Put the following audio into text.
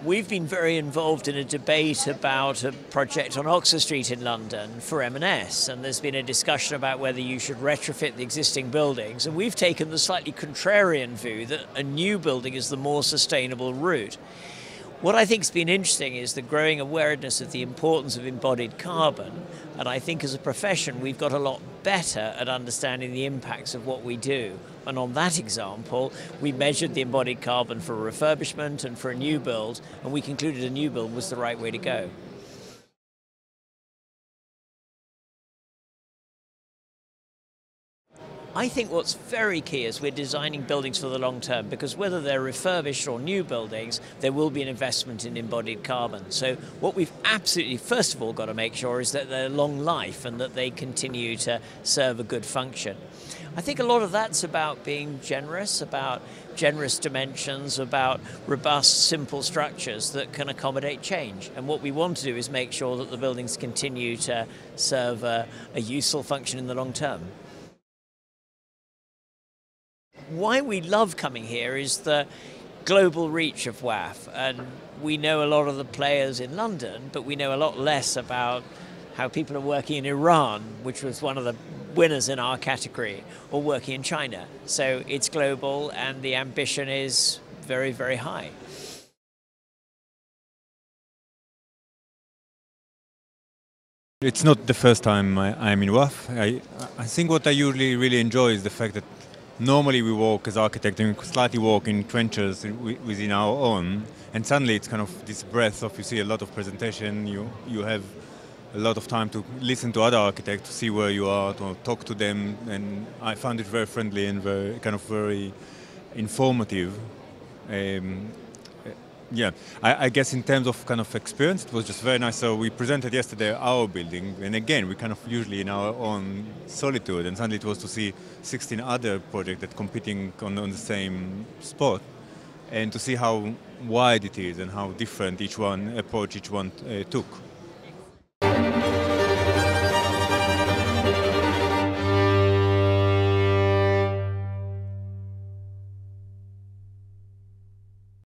We've been very involved in a debate about a project on Oxford Street in London for M&S, and there's been a discussion about whether you should retrofit the existing buildings, and we've taken the slightly contrarian view that a new building is the more sustainable route. What I think has been interesting is the growing awareness of the importance of embodied carbon, and I think as a profession we've got a lot better at understanding the impacts of what we do. And on that example, we measured the embodied carbon for a refurbishment and for a new build, and we concluded a new build was the right way to go. I think what's very key is we're designing buildings for the long term, because whether they're refurbished or new buildings, there will be an investment in embodied carbon. So what we've absolutely, first of all, got to make sure is that they're long life and that they continue to serve a good function. I think a lot of that's about being generous, about generous dimensions, about robust, simple structures that can accommodate change. And what we want to do is make sure that the buildings continue to serve a useful function in the long term. Why we love coming here is the global reach of WAF, and we know a lot of the players in London, but we know a lot less about how people are working in Iran, which was one of the winners in our category, or working in China. So it's global and the ambition is very, very high. It's not the first time I'm in WAF. I think what I usually really enjoy is the fact that normally we walk as architects and slightly walk in trenches within our own, and suddenly it's kind of this breadth of, you see a lot of presentation, you have a lot of time to listen to other architects, to see where you are, to talk to them, and I found it very friendly and very informative. Yeah, I guess in terms of kind of experience, it was just very nice. So we presented yesterday our building, and again, we kind of usually in our own solitude, and suddenly it was to see 16 other projects that competing on the same spot, and to see how wide it is and how different each one took.